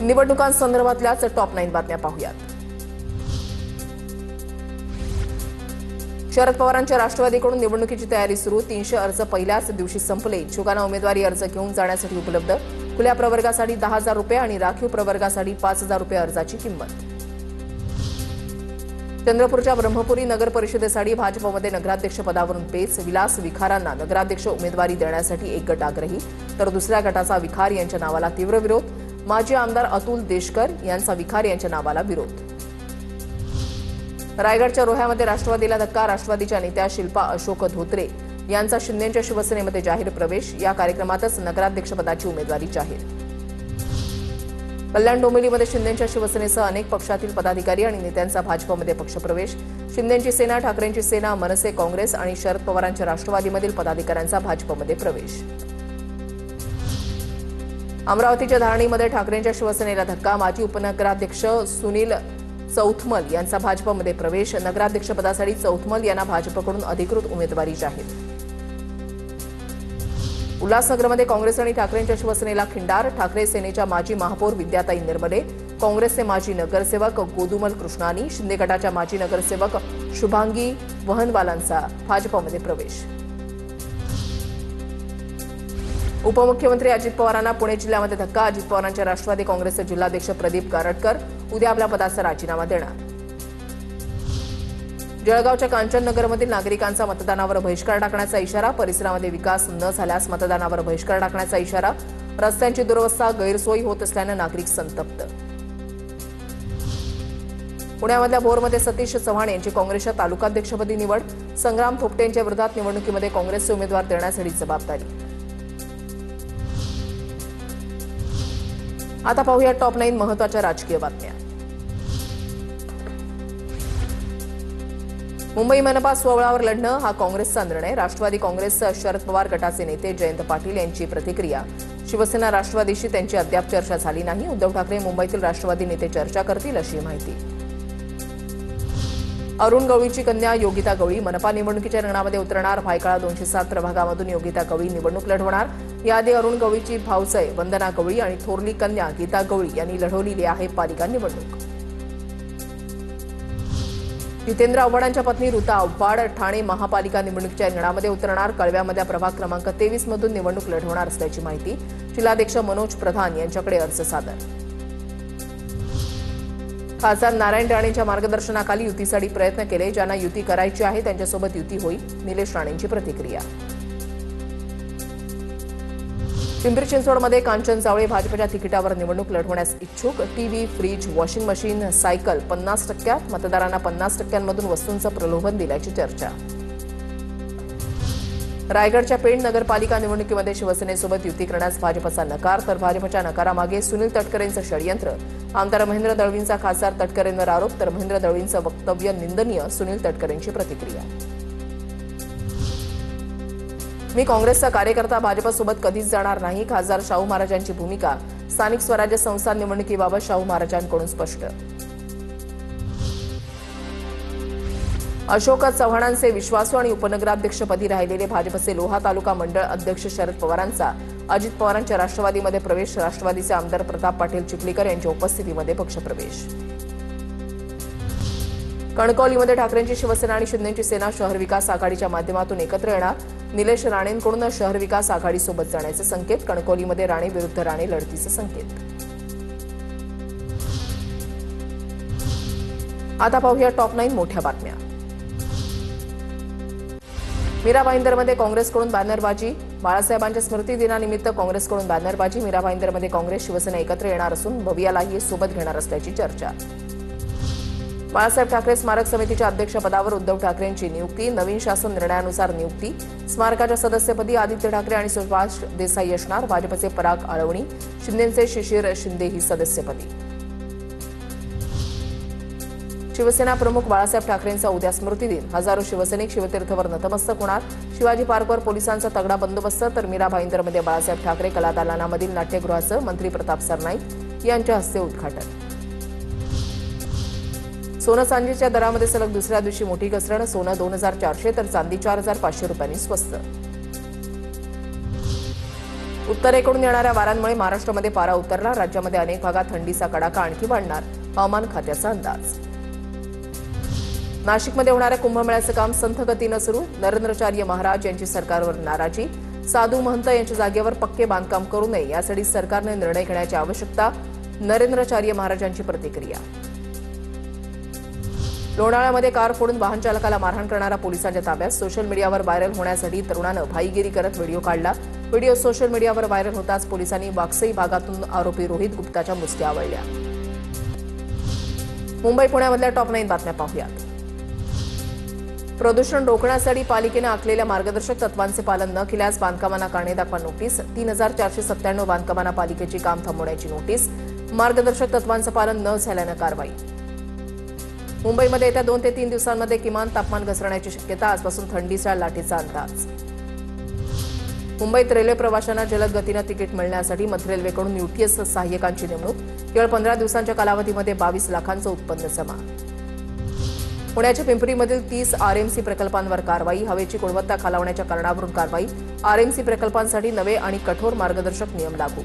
निवडणुकांसंदर्भातल्याच top 9 बातम्या पाहूयात. शरद पवारांच्या राष्ट्रवादीकडून निवडणुकीची तयारी सुरू. 300 अर्ज पहिल्याच दिवशी संपले. इच्छुकांना उमेदवारी अर्ज घेऊन जाण्यासाठी उपलब्ध. खुल्या प्रवर्गासाठी 10,000 रुपये आणि राखीव प्रवर्गासाठी 5,000 रुपये अर्जाची किंमत. चंद्रपूरच्या ब्रह्मपुरी नगर परिषदेसाठी भाजपमध्ये नगराध्यक्ष पदावरून पेच. विलास विखारांना नगराध्यक्ष उमेदवारी देण्यासाठी एक गट आग्रही, तर दुसऱ्या गटाचा विखार यांच्या नावाला तीव्र विरोध. माजी आमदार अतुल देशकर यांचा विखार यांच्या नावाला विरोध. रायगडच्या रोह्यामध्ये राष्ट्रवादीला धक्का. राष्ट्रवादीच्या नेत्या शिल्पा अशोक धोत्रे यांचा शिंदेच्या शिवसेनेमध्ये जाहीर प्रवेश. या कार्यक्रमातच नगराध्यक्षपदाची उमेदवारी जाहीर. कल्याण डोंबिवलीमध्ये शिंदेच्या शिवसेनेसह अनेक पक्षातील पदाधिकारी आणि नेत्यांचा भाजपमध्ये पक्षप्रवेश. शिंदेची सेना, ठाकरेंची सेना, मनसे, काँग्रेस आणि शरद पवारांच्या राष्ट्रवादीमधील पदाधिकाऱ्यांचा भाजपमध्ये प्रवेश. अमरावतीच्या धारणीमध्ये ठाकरेंच्या शिवसेनेला धक्का. माजी उपनगराध्यक्ष सुनील चौथमल यांचा भाजपमध्ये प्रवेश. नगराध्यक्षपदासाठी चौथमल यांना भाजपकडून अधिकृत उमेदवारी जाहीर. उल्हासनगरमध्ये काँग्रेस आणि ठाकरेंच्या शिवसेनेला खिंडार. ठाकरे सेनेच्या माजी महापौर विद्याताई निर्मले, काँग्रेसचे माजी नगरसेवक गोदुमल कृष्णानी, शिंदे गटाच्या माजी नगरसेवक शुभांगी वहनवालांचा भाजपमध्ये प्रवेश. उपमुख्यमंत्री अजित पवारांना पुणे जिल्ह्यामध्ये धक्का. अजित पवारांच्या राष्ट्रवादी काँग्रेसचे जिल्हाध्यक्ष प्रदीप गारटकर उद्या आपल्या पदाचा राजीनामा देणार. जळगावच्या कांचननगरमधील नागरिकांचा मतदानावर बहिष्कार टाकण्याचा इशारा. परिसरामध्ये विकास न झाल्यास मतदानावर बहिष्कार टाकण्याचा इशारा. रस्त्यांची दुरवस्था, गैरसोयी होत असल्यानं नागरिक संतप्त. पुण्यामधल्या भोरमध्ये सतीश चव्हाण यांची काँग्रेसच्या तालुकाध्यक्षपदी निवड. संग्राम थोपटे यांच्या विरोधात निवडणुकीमध्ये काँग्रेसचे उमेदवार देण्यासाठी जबाबदारी. आता पाहूया टॉप 9 महत्त्वाच्या राजकीय बातम्या. मुंबई मनपा स्वबळावर लढणं हा काँग्रेसचा निर्णय. राष्ट्रवादी काँग्रेस शरद पवार गटाचे नेते जयंत पाटील यांची प्रतिक्रिया. शिवसेना राष्ट्रवादीशी त्यांची अद्याप चर्चा झाली नाही. उद्धव ठाकरे मुंबईतील राष्ट्रवादी नेते चर्चा करतील अशी माहिती. अरुण गवळीची कन्या योगिता गवळी मनपा निवडणुकीच्या रिंगणामध्ये उतरणार. भायखळा 207 प्रभागामधून योगिता गवळी निवडणूक लढवणार. याआधी अरुण गवळीची भावसय वंदना गवळी आणि थोरली कन्या गीता गवळी यांनी लढवलेली आहे पालिका निवडणूक. जितेंद्र आव्हाडांच्या पत्नी ऋता आव्हाड ठाणे महापालिका निवडणुकीच्या रिंगणामध्ये उतरणार. कळव्यामधल्या प्रभाग क्रमांक 23 मधून निवडणूक लढवणार असल्याची माहिती. जिल्हाध्यक्ष मनोज प्रधान यांच्याकडे अर्ज सादर. खासदार नारायण राणेंच्या मार्गदर्शनाखाली युतीसाठी प्रयत्न केले. ज्यांना युती करायची आहे त्यांच्यासोबत युती होईल. निलेश राणेंची प्रतिक्रिया. पिंपरी चिंचवडमध्ये कांचन जावळे भाजपच्या तिकिटावर निवडणूक लढवण्यास इच्छुक. TV, fridge, washing machine, cycle 50%. मतदारांना 50%मधून वस्तूंचं प्रलोभन दिल्याची चर्चा. रायगडच्या पेण नगरपालिका निवडणुकीमध्ये शिवसेनेसोबत युती करण्यास भाजपचा नकार, तर भाजपच्या नकारामागे सुनील तटकरेंचं षडयंत्र. आमदार महेंद्र दळवींचा खासदार तटकरेंवर आरोप, तर महेंद्र दळवींचं वक्तव्य निंदनीय. सुनील तटकरेंची प्रतिक्रिया. मी काँग्रेसचा कार्यकर्ता, भाजपसोबत कधीच जाणार नाही. खासदार शाहू महाराजांची भूमिका. स्थानिक स्वराज्य संस्था निवडणुकीबाबत शाहू महाराजांकडून स्पष्ट. अशोक चव्हाणांचे विश्वासू आणि उपनगराध्यक्षपदी राहिलेले भाजपचे लोहा तालुका मंडळ अध्यक्ष शरद पवारांचा अजित पवारांच्या राष्ट्रवादीमध्ये प्रवेश. राष्ट्रवादीचे आमदार प्रताप पाटील चिखलीकर यांच्या उपस्थितीमध्ये पक्षप्रवेश. कणकवलीमध्ये ठाकरेंची शिवसेना आणि शिंदेची सेना शहर विकास आघाडीच्या माध्यमातून एकत्र येणार. निलेश राणेंकडून शहर विकास आघाडीसोबत जाण्याचे संकेत. कणकवलीमध्ये राणे विरुद्ध राणे लढतीचे संकेत. आता पाहूया टॉप 9 मोठ्या बातम्या. मीरा भाईंदरमध्ये काँग्रेसकडून बॅनरबाजी. बाळासाहेबांच्या स्मृती दिनानिमित्त काँग्रेसकडून बॅनरबाजी. मीरा भाईंदरमध्ये काँग्रेस शिवसेना एकत्र येणार असून भवियालाही सोबत घेणार असल्याची चर्चा. बाळासाहेब ठाकरे स्मारक समितीच्या अध्यक्षपदावर उद्धव ठाकरेंची नियुक्ती. नवीन शासन निर्णयानुसार नियुक्ती. स्मारकाच्या सदस्यपदी आदित्य ठाकरे आणि सुभाष देसाई असणार. भाजपचे पराग आळवणी, शिंदेचे शिशिर शिंदे ही सदस्यपदी. शिवसेना प्रमुख बाळासाहेब ठाकरेंचा उद्या स्मृतिदिन. हजारो शिवसैनिक शिवतीर्थवर नतमस्तक होणार. शिवाजी पार्कवर पोलिसांचा तगडा बंदोबस्त, तर मीरा भाईंदरमध्ये बाळासाहेब ठाकरे कलादालनामधील नाट्यगृहाचं मंत्री प्रताप सरनाईक यांच्या हस्ते उद्घाटन. सोनं चांदीच्या दरामध्ये सलग दुसऱ्या दिवशी मोठी घसरण. सोनं 2,400 तर चांदी 4,500 रुपयांनी स्वस्त. उत्तरेकडून येणाऱ्या वाऱ्यांमुळे महाराष्ट्रामध्ये पारा उतरला. राज्यामध्ये अनेक भागात थंडीचा कडाका आणखी वाढणार, हवामान खात्याचा अंदाज. नाशिकमध्ये होणाऱ्या कुंभमेळ्याचं काम संथ गतीनं सुरू. नरेंद्राचार्य महाराज यांची सरकारवर नाराजी. साधू महंत यांच्या जागेवर पक्के बांधकाम करू नये यासाठी सरकारने निर्णय घेण्याची आवश्यकता. नरेंद्राचार्य महाराजांची प्रतिक्रिया. लोणावळ्यामध्ये कार फोडून वाहन चालकाला मारहाण करणारा पोलिसांच्या ताब्यात. सोशल मीडियावर व्हायरल होण्यासाठी तरुणानं भाईगिरी करत व्हिडिओ काढला. व्हिडिओ सोशल मीडियावर व्हायरल होताच पोलिसांनी वाकसई भागातून आरोपी रोहित गुप्ताच्या मुसक्या आवळल्या. मुंबई पुण्यामधल्या टॉप 9 बातम्या पाहूयात. प्रदूषण रोखण्यासाठी पालिकेनं आखलेल्या मार्गदर्शक तत्वांचे पालन न केल्यास बांधकामांना कारणे दाखवा नोटीस. 3497 बांधकामांना पालिकेची काम थांबवण्याची नोटीस. मार्गदर्शक तत्वांचं पालन न झाल्यानं कारवाई. मुंबईमध्ये येत्या 2 ते 3 दिवसांमध्ये किमान तापमान घसरण्याची शक्यता. आजपासून थंडीच्या लाटेचा अंदाज. मुंबईत रेल्वे प्रवाशांना जलद गतीनं तिकीट मिळण्यासाठी मध्य रेल्वेकडून यूटीएस सहाय्यकांची नेमणूक. केवळ 15 दिवसांच्या कालावधीमध्ये 22 लाखांचं उत्पन्न जमा. पुण्याच्या पिंपरीमधील 30 आरएमसी प्रकल्पांवर कारवाई. हवेची गुणवत्ता खालावण्याच्या कारणावरून कारवाई. आरएमसी प्रकल्पांसाठी नवे आणि कठोर मार्गदर्शक नियम लागू.